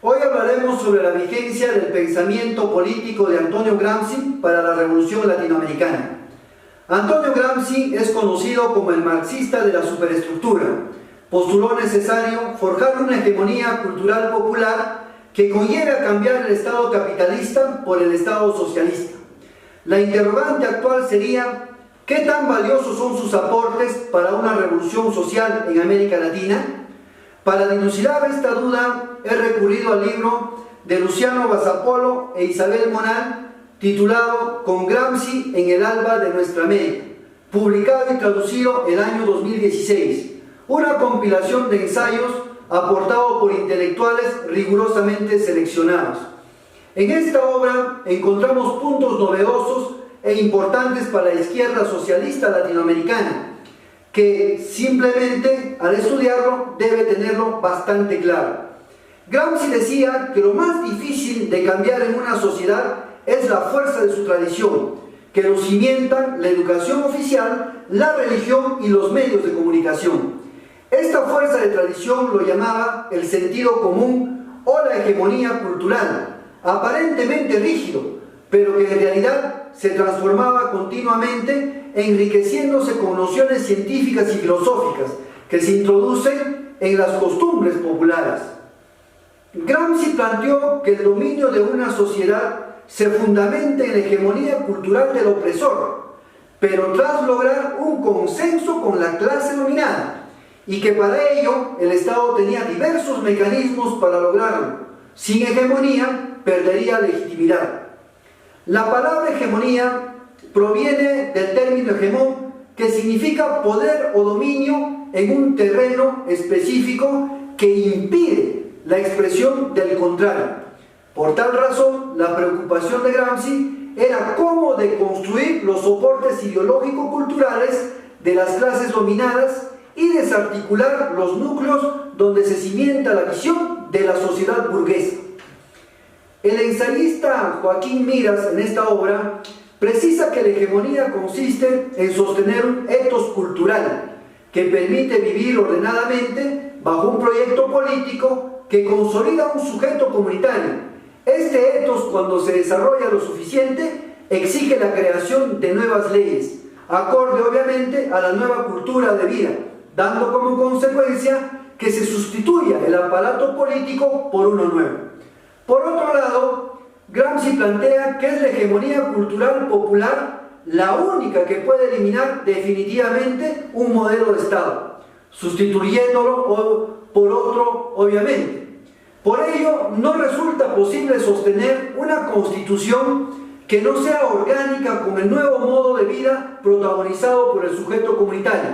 Hoy hablaremos sobre la vigencia del pensamiento político de Antonio Gramsci para la Revolución Latinoamericana. Antonio Gramsci es conocido como el marxista de la superestructura. Postuló necesario forjar una hegemonía cultural popular que conlleve a cambiar el Estado capitalista por el Estado socialista. La interrogante actual sería: ¿qué tan valiosos son sus aportes para una revolución social en América Latina? Para dilucidar esta duda, he recurrido al libro de Luciano Bassapolo e Isabel Monal, titulado Con Gramsci en el alba de nuestra América, publicado y traducido el año 2016, una compilación de ensayos aportado por intelectuales rigurosamente seleccionados. En esta obra encontramos puntos novedosos e importantes para la izquierda socialista latinoamericana, que simplemente al estudiarlo debe tenerlo bastante claro. Gramsci decía que lo más difícil de cambiar en una sociedad es la fuerza de su tradición, que lo cimentan la educación oficial, la religión y los medios de comunicación. Esta fuerza de tradición lo llamaba el sentido común o la hegemonía cultural, aparentemente rígido, pero que en realidad se transformaba continuamente, enriqueciéndose con nociones científicas y filosóficas que se introducen en las costumbres populares. Gramsci planteó que el dominio de una sociedad se fundamenta en la hegemonía cultural del opresor, pero tras lograr un consenso con la clase dominada, y que para ello el Estado tenía diversos mecanismos para lograrlo. Sin hegemonía perdería legitimidad. La palabra hegemonía proviene del término hegemón, que significa poder o dominio en un terreno específico que impide la expresión del contrario. Por tal razón, la preocupación de Gramsci era cómo deconstruir los soportes ideológico-culturales de las clases dominadas y desarticular los núcleos donde se cimienta la visión de la sociedad burguesa. El ensayista Joaquín Miras, en esta obra, precisa que la hegemonía consiste en sostener un ethos cultural que permite vivir ordenadamente bajo un proyecto político que consolida un sujeto comunitario. Este ethos, cuando se desarrolla lo suficiente, exige la creación de nuevas leyes, acorde obviamente a la nueva cultura de vida, dando como consecuencia que se sustituya el aparato político por uno nuevo. Por otro lado, Gramsci plantea que es la hegemonía cultural popular la única que puede eliminar definitivamente un modelo de Estado, sustituyéndolo por otro, obviamente. Por ello, no resulta posible sostener una constitución que no sea orgánica con el nuevo modo de vida protagonizado por el sujeto comunitario.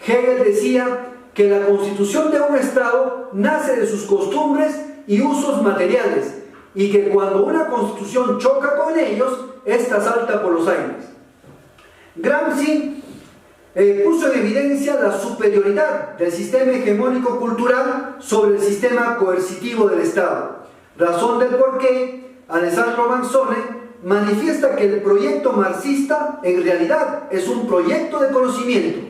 Hegel decía que la constitución de un Estado nace de sus costumbres y usos materiales, y que cuando una constitución choca con ellos, ésta salta por los aires. Gramsci puso en evidencia la superioridad del sistema hegemónico cultural sobre el sistema coercitivo del Estado, razón del por qué Alessandro Manzoni manifiesta que el proyecto marxista en realidad es un proyecto de conocimiento.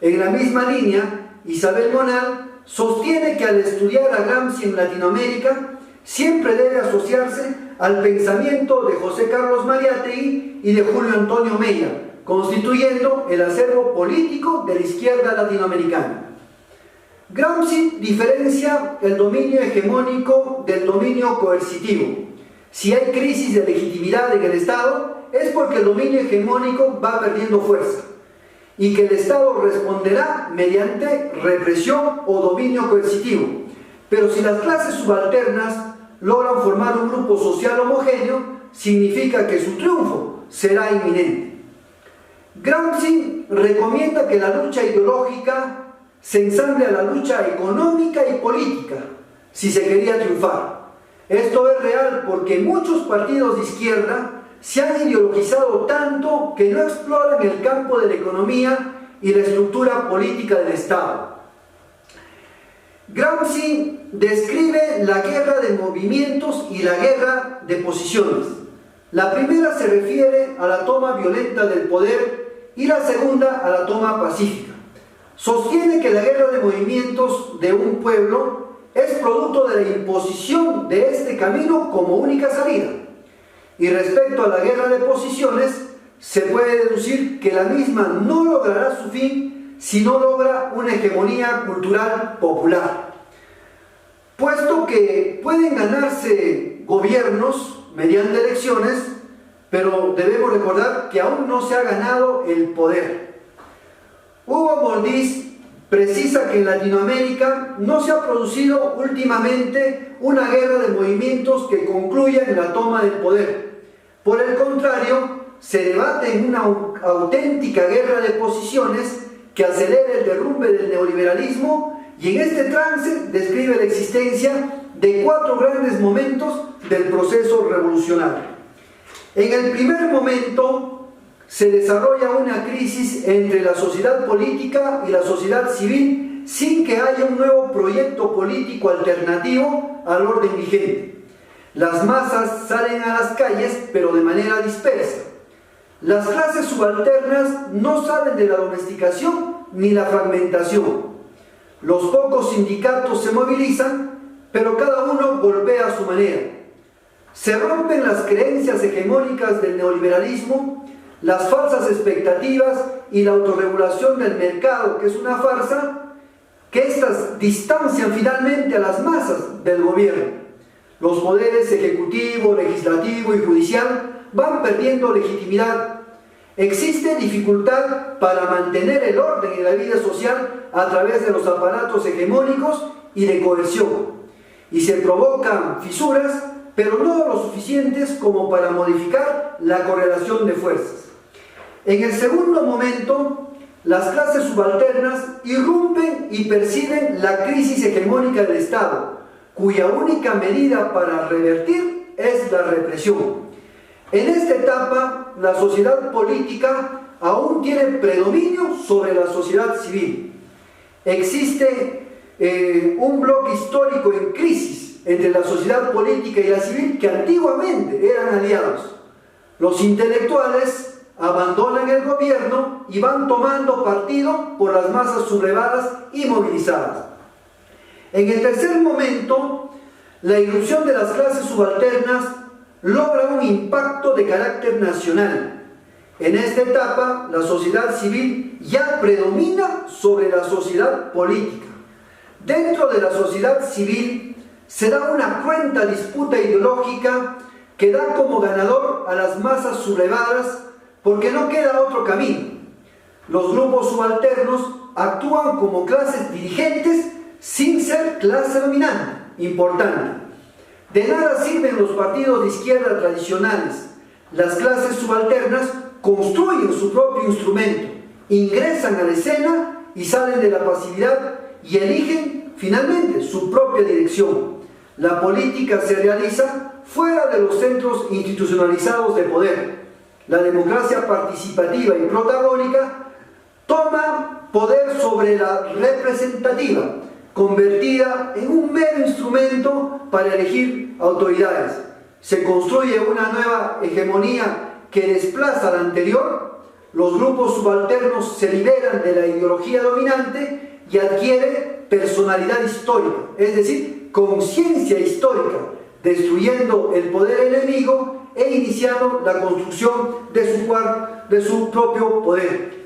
En la misma línea, Isabel Monal sostiene que al estudiar a Gramsci en Latinoamérica siempre debe asociarse al pensamiento de José Carlos Mariátegui y de Julio Antonio Meyer, constituyendo el acervo político de la izquierda latinoamericana. Gramsci diferencia el dominio hegemónico del dominio coercitivo. Si hay crisis de legitimidad en el Estado, es porque el dominio hegemónico va perdiendo fuerza, y que el Estado responderá mediante represión o dominio coercitivo. Pero si las clases subalternas logran formar un grupo social homogéneo, significa que su triunfo será inminente. Gramsci recomienda que la lucha ideológica se ensamble a la lucha económica y política, si se quería triunfar. Esto es real porque muchos partidos de izquierda se han ideologizado tanto que no exploran el campo de la economía y la estructura política del Estado. Gramsci describe la guerra de movimientos y la guerra de posiciones. La primera se refiere a la toma violenta del poder y la segunda a la toma pacífica. Sostiene que la guerra de movimientos de un pueblo es producto de la imposición de este camino como única salida. Y respecto a la guerra de posiciones, se puede deducir que la misma no logrará su fin si no logra una hegemonía cultural popular. Puesto que pueden ganarse gobiernos mediante elecciones, pero debemos recordar que aún no se ha ganado el poder. Hugo Moldiz precisa que en Latinoamérica no se ha producido últimamente una guerra de movimientos que concluya en la toma del poder. Por el contrario, se debate en una auténtica guerra de posiciones que acelera el derrumbe del neoliberalismo, y en este trance describe la existencia de 4 grandes momentos del proceso revolucionario. En el primer momento se desarrolla una crisis entre la sociedad política y la sociedad civil sin que haya un nuevo proyecto político alternativo al orden vigente. Las masas salen a las calles, pero de manera dispersa. Las clases subalternas no salen de la domesticación ni la fragmentación. Los pocos sindicatos se movilizan, pero cada uno golpea a su manera. Se rompen las creencias hegemónicas del neoliberalismo, las falsas expectativas y la autorregulación del mercado, que es una farsa, que estas distancian finalmente a las masas del gobierno. Los poderes ejecutivo, legislativo y judicial van perdiendo legitimidad. Existe dificultad para mantener el orden en la vida social a través de los aparatos hegemónicos y de coerción, y se provocan fisuras, pero no lo suficientes como para modificar la correlación de fuerzas. En el segundo momento, las clases subalternas irrumpen y perciben la crisis hegemónica del Estado, cuya única medida para revertir es la represión. En esta etapa, la sociedad política aún tiene predominio sobre la sociedad civil. Existe un bloque histórico en crisis entre la sociedad política y la civil que antiguamente eran aliados. Los intelectuales abandonan el gobierno y van tomando partido por las masas sublevadas y movilizadas. En el tercer momento, la irrupción de las clases subalternas logra un impacto de carácter nacional. En esta etapa, la sociedad civil ya predomina sobre la sociedad política. Dentro de la sociedad civil se da una cruenta disputa ideológica que da como ganador a las masas sublevadas porque no queda otro camino. Los grupos subalternos actúan como clases dirigentes sin ser clase dominante. Importante. De nada sirven los partidos de izquierda tradicionales. Las clases subalternas construyen su propio instrumento, ingresan a la escena y salen de la pasividad y eligen finalmente su propia dirección. La política se realiza fuera de los centros institucionalizados de poder. La democracia participativa y protagónica toma poder sobre la representativa, convertida en un mero instrumento para elegir autoridades. Se construye una nueva hegemonía que desplaza a la anterior. Los grupos subalternos se liberan de la ideología dominante y adquiere personalidad histórica, es decir, conciencia histórica, destruyendo el poder enemigo e iniciando la construcción de su propio poder.